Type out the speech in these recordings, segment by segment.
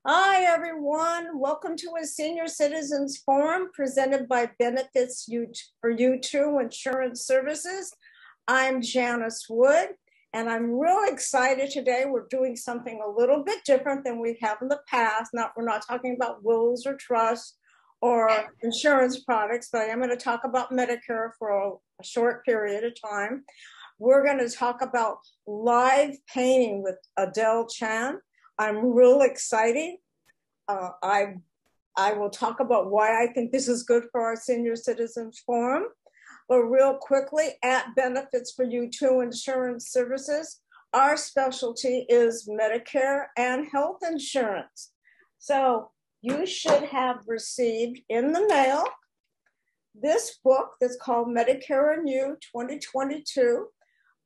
Hi, everyone. Welcome to a Senior Citizens Forum presented by Benefits for You Too Insurance Services. I'm Janice Wood, and I'm really excited today. We're doing something a little bit different than we have in the past. We're not talking about wills or trusts or insurance products, but I am going to talk about Medicare for a short period of time. We're going to talk about live painting with Adele Chen. I'm real excited. I will talk about why I think this is good for our Senior Citizens Forum. But real quickly, at Benefits for You Too Insurance Services, our specialty is Medicare and health insurance. So you should have received in the mail this book that's called Medicare and You 2022.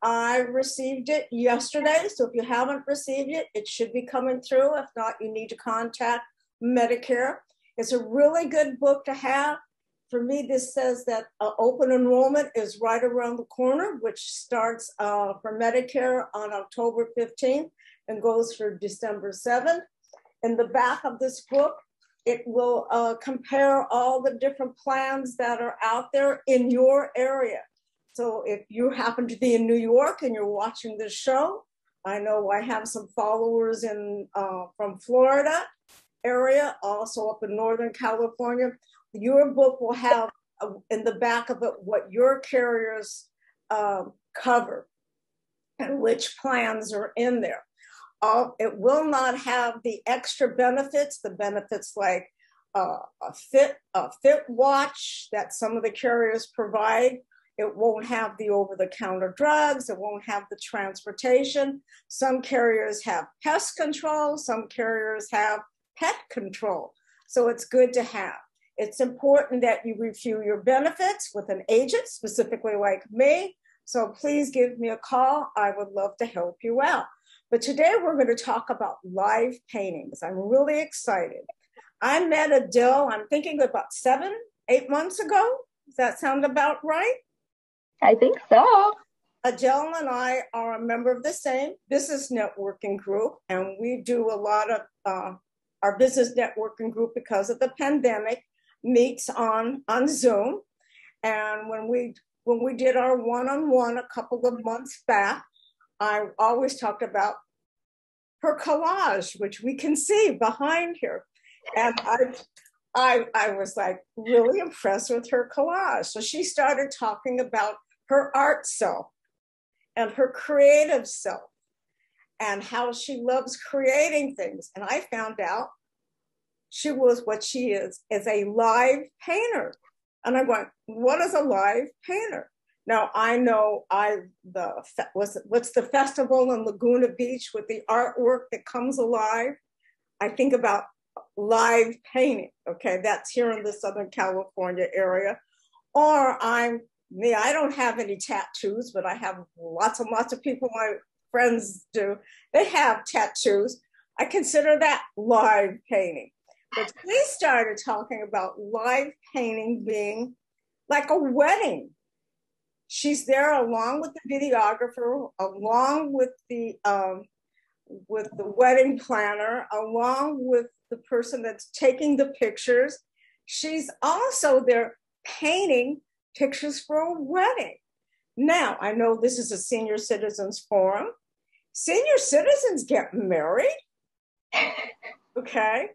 I received it yesterday, so if you haven't received it, it should be coming through. If not, you need to contact Medicare. It's a really good book to have. For me, this says that open enrollment is right around the corner, which starts for Medicare on October 15th and goes for December 7th. In the back of this book, it will compare all the different plans that are out there in your area. So if you happen to be in New York and you're watching this show, I know I have some followers from Florida area, also up in Northern California. Your book will have in the back of it what your carriers cover and which plans are in there. It will not have the extra benefits, the benefits like a fit watch that some of the carriers provide. It won't have the over-the-counter drugs. It won't have the transportation. Some carriers have pest control. Some carriers have pet control. So it's good to have. It's important that you review your benefits with an agent, specifically like me. So please give me a call. I would love to help you out. But today we're going to talk about live paintings. I'm really excited. I met Adele, I'm thinking about 7-8 months ago. Does that sound about right? I think so. Adele and I are a member of the same business networking group, and we do a lot of our business networking group because of the pandemic meets on Zoom. And when we did our one-on-one a couple of months back, I always talked about her collage, which we can see behind here. And I was like really impressed with her collage. So she started talking about her art self and her creative self and how she loves creating things. And I found out she was what she is a live painter. And I'm going, what is a live painter? Now I know what's the festival in Laguna Beach with the artwork that comes alive? I think about live painting. Okay, that's here in the Southern California area. Or I don't have any tattoos, but I have lots and lots of people, my friends do. They have tattoos. I consider that live painting. But we started talking about live painting being like a wedding. She's there along with the videographer, along with the wedding planner, along with the person that's taking the pictures. She's also there painting pictures for a wedding. Now, I know this is a senior citizens forum. Senior citizens get married. Okay.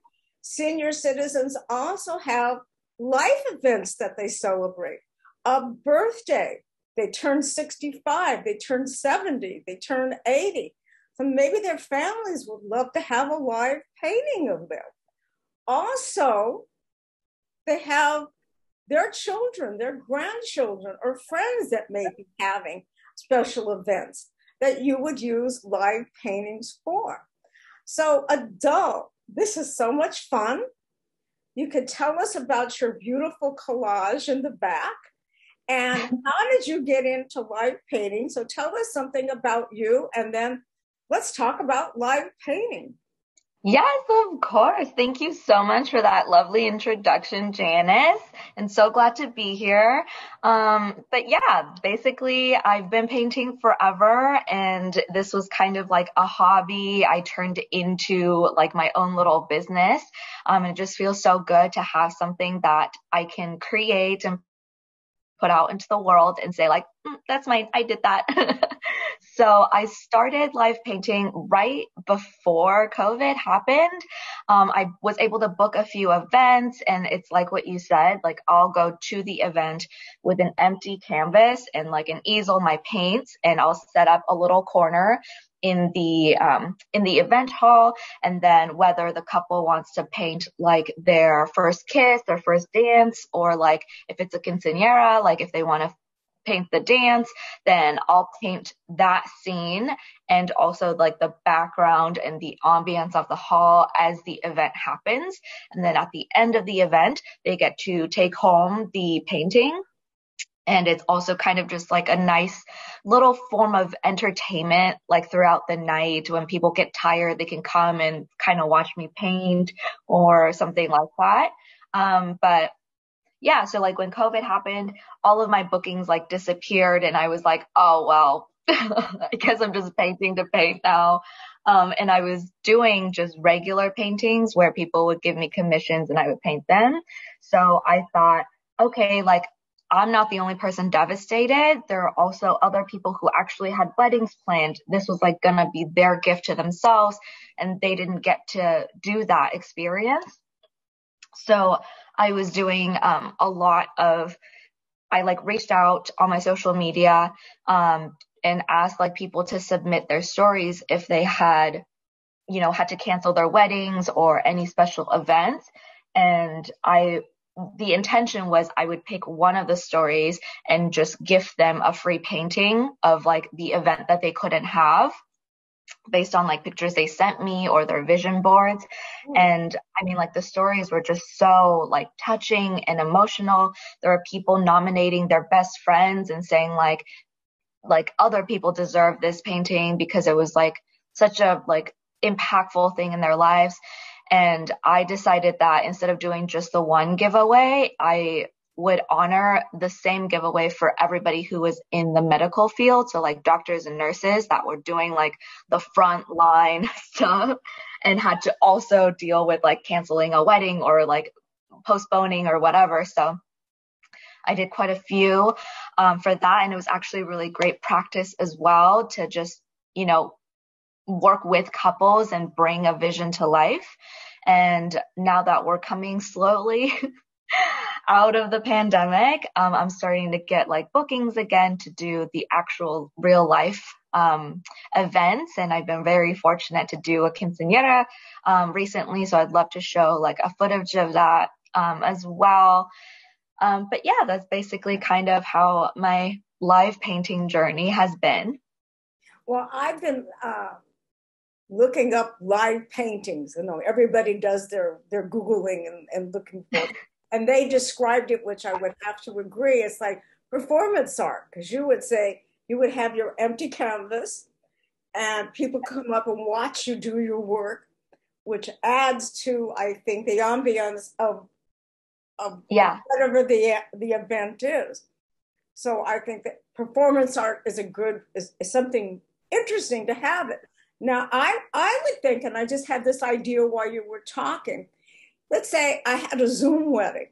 Senior citizens also have life events that they celebrate. A birthday. They turn 65, they turn 70, they turn 80. So maybe their families would love to have a live painting of them. Also, they have their children, their grandchildren, or friends that may be having special events that you would use live paintings for. So, Adele, this is so much fun. You could tell us about your beautiful collage in the back. And how did you get into live painting? So tell us something about you, and then let's talk about live painting. Yes, of course. Thank you so much for that lovely introduction, Janice. And so glad to be here. But yeah, basically, I've been painting forever, and this was kind of like a hobby I turned into like my own little business. And it just feels so good to have something that I can create and put out into the world and say like, that's mine. I did that. So I started live painting right before COVID happened. I was able to book a few events, and it's like what you said, like I'll go to the event with an empty canvas and like an easel, my paints, and I'll set up a little corner in the event hall, and then whether the couple wants to paint like their first kiss, their first dance, or like if it's a quinceañera, like if they want to paint the dance, then I'll paint that scene and also like the background and the ambience of the hall as the event happens. And then at the end of the event, they get to take home the painting. And it's also kind of just like a nice little form of entertainment, like throughout the night when people get tired, they can come and kind of watch me paint or something like that. But yeah, so like when COVID happened, all of my bookings like disappeared, and I was like, oh, well, I guess I'm just painting to paint now. And I was doing just regular paintings where people would give me commissions and I would paint them. So I thought, okay, like I'm not the only person devastated. There are also other people who actually had weddings planned. This was like gonna be their gift to themselves, and they didn't get to do that experience. So I was doing a lot of, I like reached out on my social media and asked like people to submit their stories if they had, had to cancel their weddings or any special events. And the intention was I would pick one of the stories and just gift them a free painting of like the event that they couldn't have, based on like pictures they sent me or their vision boards. And I mean, like the stories were just so like touching and emotional. There are people nominating their best friends and saying like other people deserve this painting because it was like such a like impactful thing in their lives. And I decided that instead of doing just the one giveaway, I would honor the same giveaway for everybody who was in the medical field. So like doctors and nurses that were doing like the front line stuff and had to also deal with like canceling a wedding or like postponing or whatever. So I did quite a few for that. And it was actually really great practice as well to just, work with couples and bring a vision to life. And now that we're coming slowly out of the pandemic, I'm starting to get like bookings again to do the actual real life events. And I've been very fortunate to do a quinceañera recently. So I'd love to show like a footage of that as well. But yeah, that's basically kind of how my live painting journey has been. Well, I've been looking up live paintings. Everybody does their Googling and looking for it. And they described it, which I would have to agree. It's like performance art, because you would say you would have your empty canvas and people come up and watch you do your work, which adds to, I think, the ambience of Yeah. whatever the event is. So I think that performance art is something interesting to have it. Now I would think, and I just had this idea while you were talking. Let's say I had a Zoom wedding.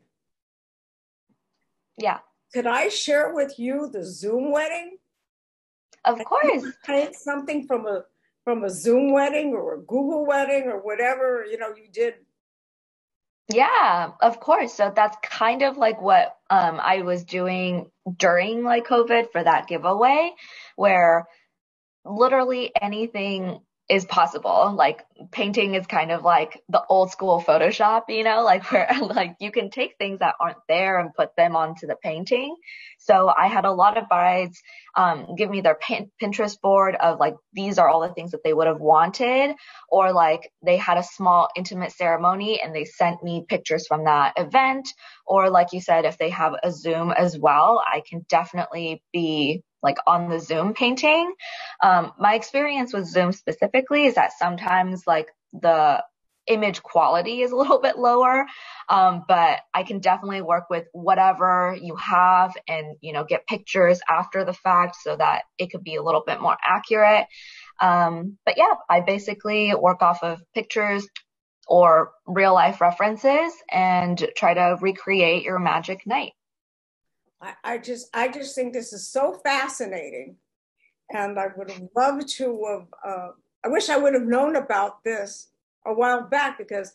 Yeah. Could I share with you the Zoom wedding? Of course. Paint something from a Zoom wedding or a Google wedding or whatever, you did. Yeah, of course. So that's kind of like what I was doing during like COVID for that giveaway, where literally anything is possible. Like painting is kind of like the old school Photoshop, like where like you can take things that aren't there and put them onto the painting. So I had a lot of brides give me their Pinterest board of like, these are all the things that they would have wanted, or like they had a small intimate ceremony and they sent me pictures from that event. Or like you said, if they have a Zoom as well, I can definitely be like on the Zoom painting. My experience with Zoom specifically is that sometimes like the image quality is a little bit lower. But I can definitely work with whatever you have and, get pictures after the fact so that it could be a little bit more accurate. But yeah, I basically work off of pictures or real life references and try to recreate your magic night. I just think this is so fascinating, and I would have loved to have. I wish I would have known about this a while back, because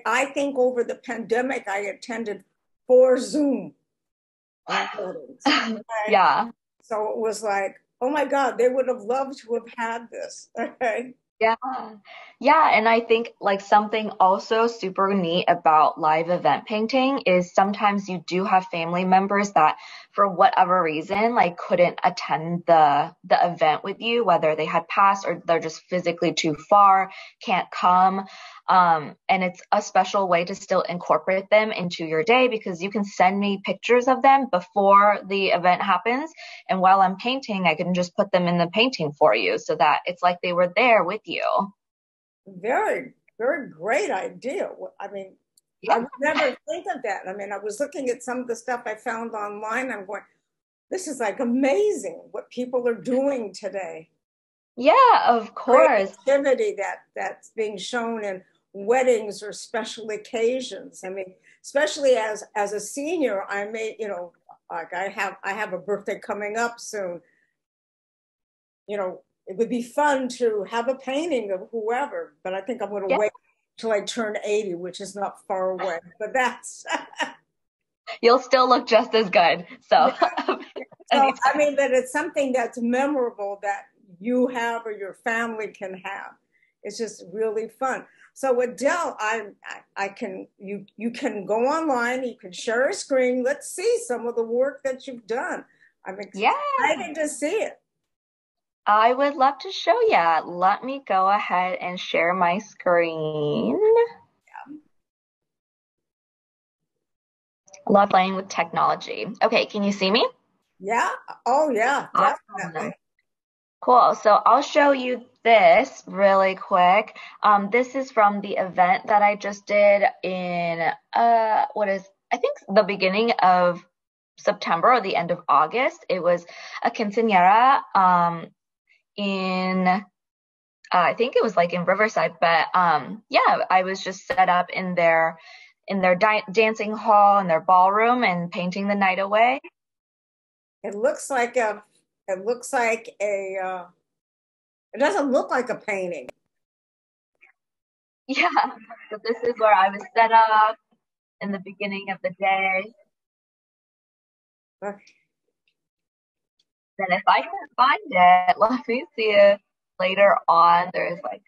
I think over the pandemic I attended 4 Zoom weddings. Okay? Yeah. So it was like, oh my God, they would have loved to have had this. Okay. Yeah. Yeah. And I think like something also super neat about live event painting is sometimes you do have family members that for whatever reason, like couldn't attend the event with you, whether they had passed or they're just physically too far, can't come. And it's a special way to still incorporate them into your day because you can send me pictures of them before the event happens. And while I'm painting, I can just put them in the painting for you so that it's like they were there with you. Very, very great idea. I mean, I Yeah. would never think of that. I mean, I was looking at some of the stuff I found online. I'm going, this is like amazing what people are doing today. Yeah, of course. Creativity that's being shown in weddings or special occasions. I mean, especially as a senior, I may, like I have a birthday coming up soon. It would be fun to have a painting of whoever, but I think I'm going to Yeah. wait till I turn 80, which is not far away. But that's You'll still look just as good. So, yeah. So I mean that it's something that's memorable that you have or your family can have. It's just really fun. So Adele, I can you can go online, you can share a screen. Let's see some of the work that you've done. I'm yeah, excited to see it. I would love to show you. Let me go ahead and share my screen. Love playing with technology. Okay, can you see me? Yeah. Oh yeah, Awesome. definitely. Cool. So I'll show you this really quick. This is from the event that I just did in I think the beginning of September or the end of August. It was a quinceañera in I think it was like in Riverside, but yeah, I was just set up in their dancing hall in their ballroom and painting the night away. It looks like a it looks like a it doesn't look like a painting. Yeah. So this is where I was set up in the beginning of the day. Then if I can find it, let me see it later on. There's like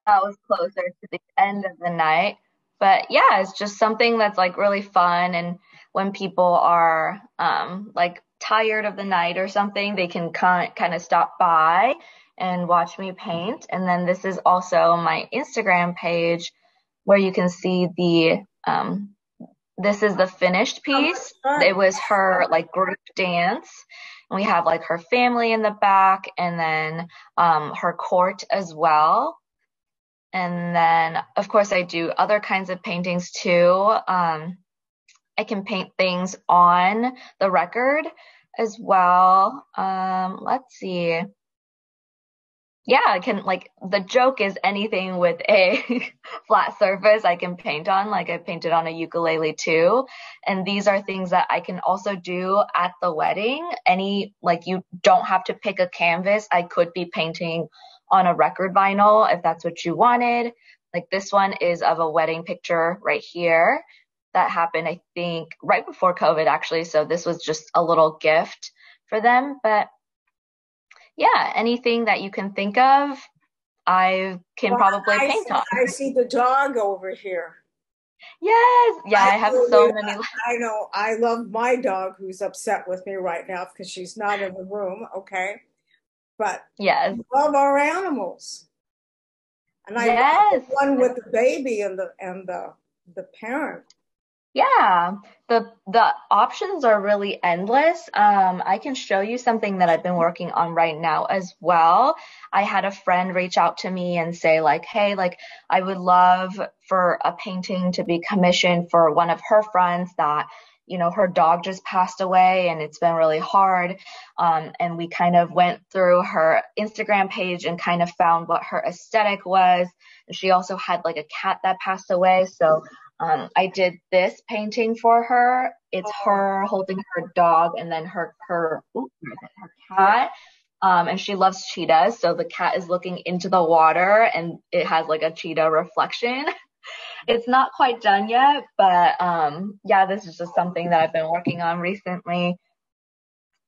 that was closer to the end of the night. But yeah, it's just something that's like really fun. And when people are like tired of the night or something, they can kind of stop by and watch me paint. And then this is also my Instagram page where you can see this is the finished piece. It was her like group dance. And we have like her family in the back and then her court as well. And then, of course, I do other kinds of paintings too. I can paint things on the record as well. Let's see. Yeah, I can like the joke is anything with a flat surface I can paint on. Like I painted on a ukulele too. And these are things that I can also do at the wedding. Like you don't have to pick a canvas. I could be painting on a record vinyl if that's what you wanted. Like this one is of a wedding picture right here that happened, I think, right before COVID actually. So this was just a little gift for them. But yeah, anything that you can think of, I can probably paint on. I see the dog over here. Yes. Yeah, I have so many. I know. I love my dog who's upset with me right now because she's not in the room. Okay. But yes, love our animals. And I love the one with the baby and the parent. Yeah, the options are really endless. I can show you something that I've been working on right now as well. I had a friend reach out to me and say like, "Hey, like I would love for a painting to be commissioned for one of her friends that, her dog just passed away and it's been really hard." And we kind of went through her Instagram page and kind of found what her aesthetic was. And she also had like a cat that passed away, so I did this painting for her. It's Oh, her holding her dog and then her yeah. cat. And she loves cheetahs. So the cat is looking into the water and it has like a cheetah reflection. It's not quite done yet, but yeah, this is just something that I've been working on recently.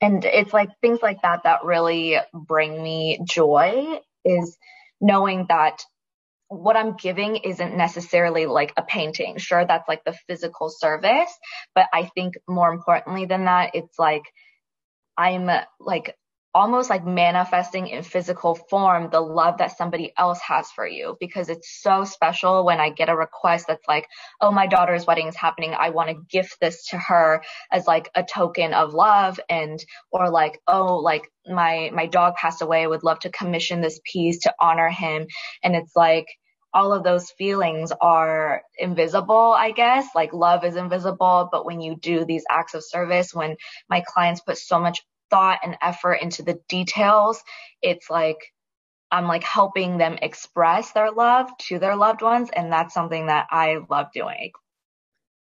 And it's like things like that that really bring me joy, is knowing that what I'm giving isn't necessarily like a painting. Sure, that's like the physical service, but I think more importantly than that, it's like I'm like almost like manifesting in physical form the love that somebody else has for you, because it's so special when I get a request that's like, "Oh, my daughter's wedding is happening. I want to gift this to her as like a token of love." And or like, "Oh, like my dog passed away. I would love to commission this piece to honor him." And it's like all of those feelings are invisible, I guess. Like love is invisible, but when you do these acts of service, when my clients put so much thought and effort into the details, it's like I'm like helping them express their love to their loved ones. And that's something that I love doing.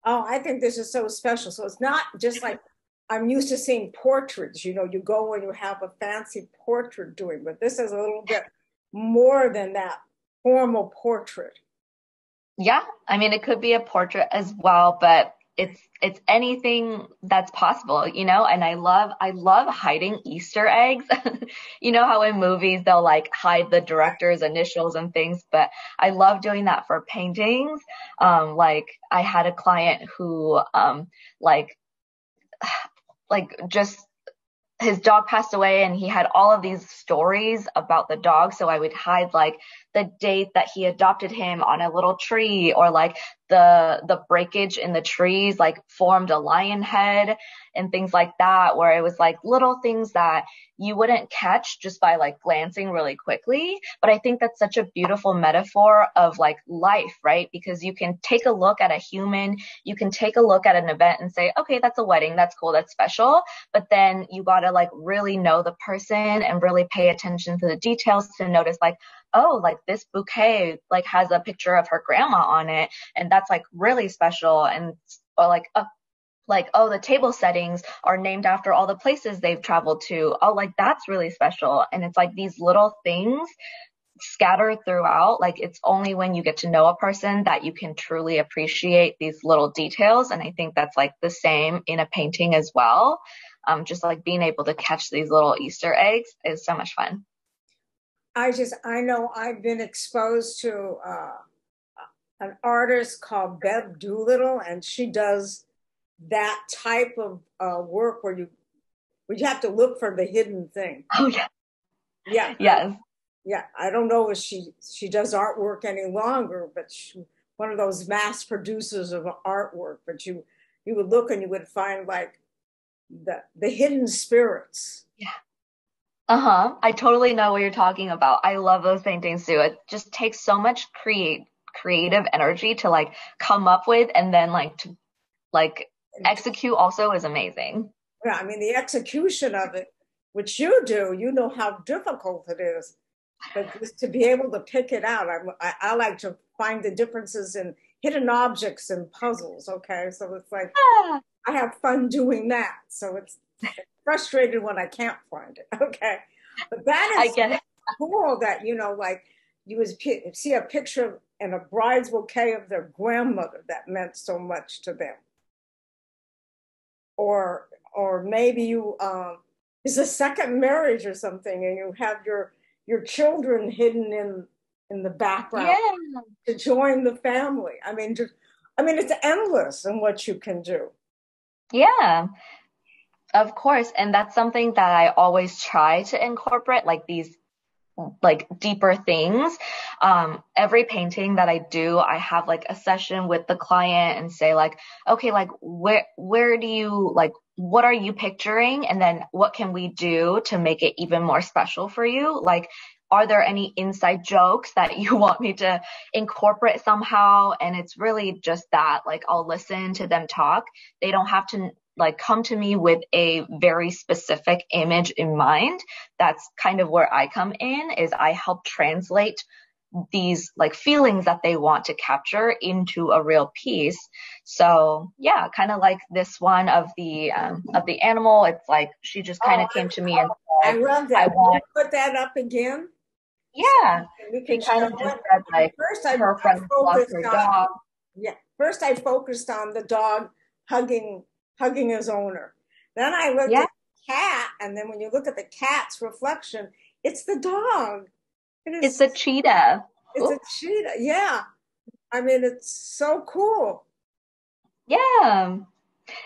Oh, I think this is so special. So it's not just like I'm used to seeing portraits. You go and you have a fancy portrait doing, but this is a little bit more than that formal portrait. Yeah, I mean, it could be a portrait as well, but it's anything that's possible, And I love hiding Easter eggs. You know how in movies they'll like hide the director's initials and things, but I love doing that for paintings. Like I had a client who like just his dog passed away and he had all of these stories about the dog. So I would hide like the date that he adopted him on a little tree, or like the breakage in the trees like formed a lion head and things like that, where it was like little things that you wouldn't catch just by like glancing really quickly. But I think that's such a beautiful metaphor of like life, right? Because you can take a look at a human, you can take a look at an event and say, "Okay, that's a wedding, that's cool, that's special." But then you got to like really know the person and really pay attention to the details to notice like, "Oh, like this bouquet like has a picture of her grandma on it, and that's like really special." And or like, "Oh, the table settings are named after all the places they've traveled to. Oh, like that's really special." And it's like these little things scattered throughout. Like it's only when you get to know a person that you can truly appreciate these little details. And I think that's like the same in a painting as well. Just like being able to catch these little Easter eggs is so much fun. I know I've been exposed to an artist called Bev Doolittle, and she does that type of work where you have to look for the hidden thing. Oh yeah. Yeah, Yes. yeah. I don't know if she does artwork any longer, but one of those mass producers of artwork. But you would look and you would find like the hidden spirits. Yeah. Uh-huh. I totally know what you're talking about. I love those paintings too. It just takes so much creative energy to like come up with, and then like to like execute also is amazing. Yeah, I mean the execution of it, which you do, you know how difficult it is. But just to be able to pick it out, I like to find the differences in hidden objects and puzzles. Okay, so it's like Ah, I have fun doing that. So it's frustrated when I can't find it. Okay, but that I is get it. cool that like you would see a picture and a bride's bouquet of their grandmother that meant so much to them, or maybe you it's a second marriage or something, and you have your children hidden in the background Yeah. to join the family. I mean, it's endless in what you can do. Yeah. Of course. And that's something that I always try to incorporate, like these like deeper things. Every painting that I do, I have like a session with the client and say like, okay, like where do you like, what are you picturing? And then what can we do to make it even more special for you? Like, are there any inside jokes that you want me to incorporate somehow? And it's really just that, like, I'll listen to them talk. They don't have to like come to me with a very specific image in mind. That's kind of where I come in, is I help translate these like feelings that they want to capture into a real piece. So yeah, kind of like this one of the animal. It's like she just kind of came to me and I said, love that. I want, Put that up again. yeah. We She can kind show of just it. said like First, her I friends lost focused her on, dog. yeah. First, I focused on the dog hugging his owner. Then I looked Yeah, at the cat, and then when you look at the cat's reflection, it's the dog. It it's is. a cheetah. It's a cheetah. Yeah. I mean, it's so cool. Yeah.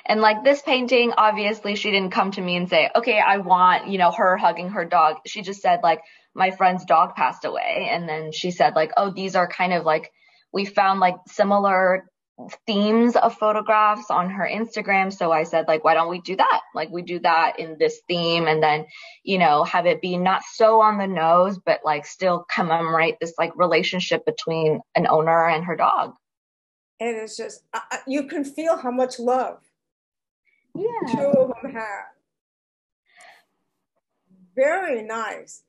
And like this painting, obviously she didn't come to me and say, okay, I want, her hugging her dog. She just said like, my friend's dog passed away. And then she said like, oh, these are kind of like, we found like similar themes of photographs on her Instagram. So I said like, why don't we do that? Like we do that in this theme and then, have it be not so on the nose, but like still commemorate this like relationship between an owner and her dog. And it's just, you can feel how much love the two Yeah. of them have. Very nice.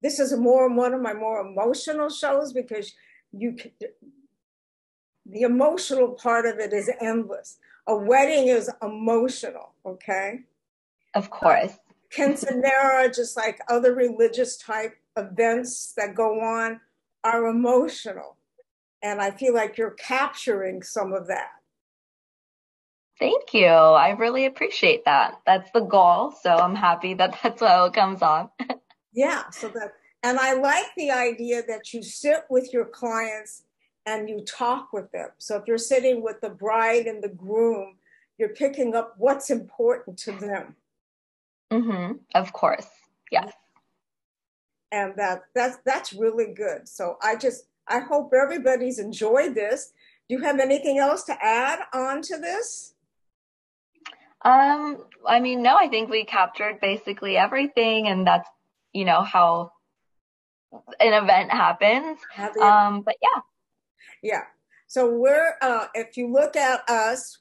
This is one of my more emotional shows because you the emotional part of it is endless. A wedding is emotional, okay? Of course. Quinceanera, just like other religious type events that go on, are emotional. And I feel like you're capturing some of that. Thank you. I really appreciate that. That's the goal. So I'm happy that that's how it comes off. Yeah, and I like the idea that you sit with your clients and you talk with them. So if you're sitting with the bride and the groom, you're picking up what's important to them. Of course. Yes. And that's really good. So I hope everybody's enjoyed this. Do you have anything else to add on to this? I mean, no, I think we captured basically everything, and that's, how an event happens. But yeah. Yeah. So if you look at us,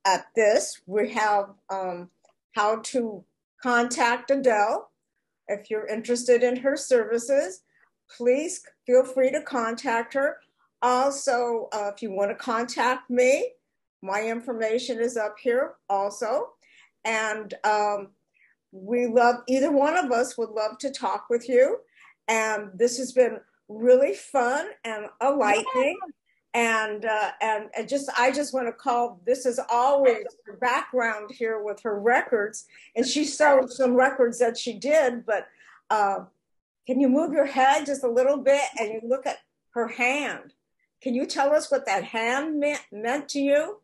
at this, we have how to contact Adele. If you're interested in her services, please feel free to contact her. Also, if you want to contact me, my information is up here also. And either one of us would love to talk with you. And this has been really fun and enlightening. And I just want to call, this is always her background here with her records. And she showed some records that she did, but can you move your head just a little bit and you look at her hand? Can you tell us what that hand meant to you?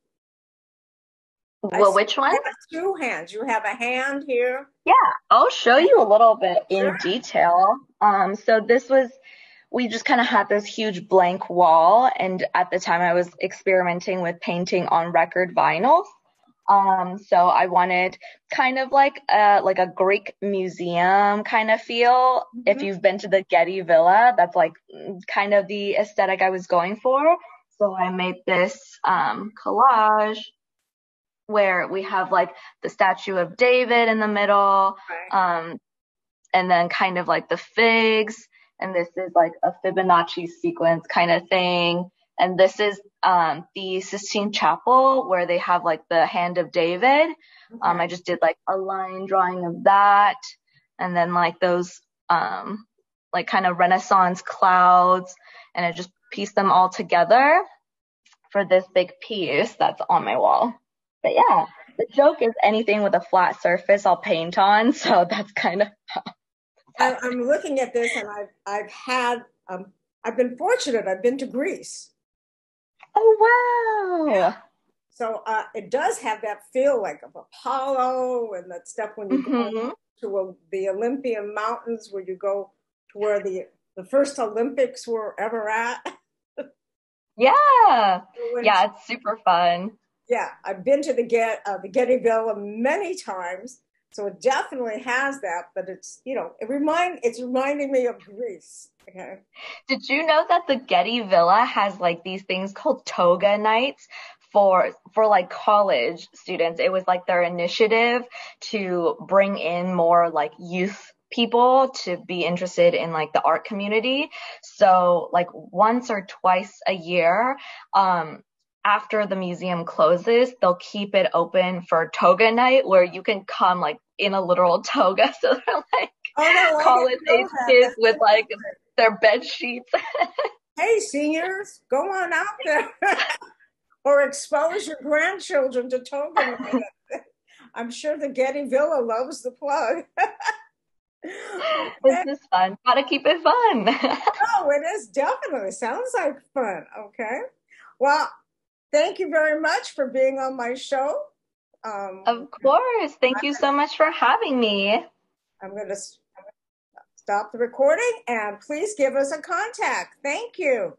Well, which one? You have two hands. You have a hand here. Yeah, I'll show you a little bit in detail. So we just kind of had this huge blank wall, and at the time I was experimenting with painting on record vinyls. So I wanted kind of like a Greek museum kind of feel. If you've been to the Getty Villa, that's like kind of the aesthetic I was going for. So I made this collage where we have like the statue of David in the middle, and then kind of like the figs, and this is like a Fibonacci sequence kind of thing. And this is the Sistine Chapel where they have like the hand of David. I just did like a line drawing of that, and then like those like kind of Renaissance clouds, and I just pieced them all together for this big piece that's on my wall. But yeah, the joke is anything with a flat surface I'll paint on. So that's kind of. I'm looking at this, and I've been fortunate. I've been to Greece. Oh wow! So it does have that feel like of Apollo and that stuff when you go to the Olympian Mountains, where you go to where the first Olympics were ever at. Yeah. Yeah, it's super fun. Yeah, I've been to the Getty Villa many times, so it definitely has that. But it's it's reminding me of Greece. Okay. Did you know that the Getty Villa has like these things called toga nights for like college students? It was like their initiative to bring in more like youth people to be interested in like the art community. So like once or twice a year, after the museum closes, they'll keep it open for toga night where you can come like in a literal toga. So they're like college age kids with like their bed sheets. Hey, seniors, go on out there or expose your grandchildren to toga night. I'm sure the Getty Villa loves the plug. This is fun. Gotta keep it fun. Oh, it is definitely. Sounds like fun. Okay. Well, thank you very much for being on my show. Of course. Thank you so much for having me. I'm going to stop the recording and please give us a contact. Thank you.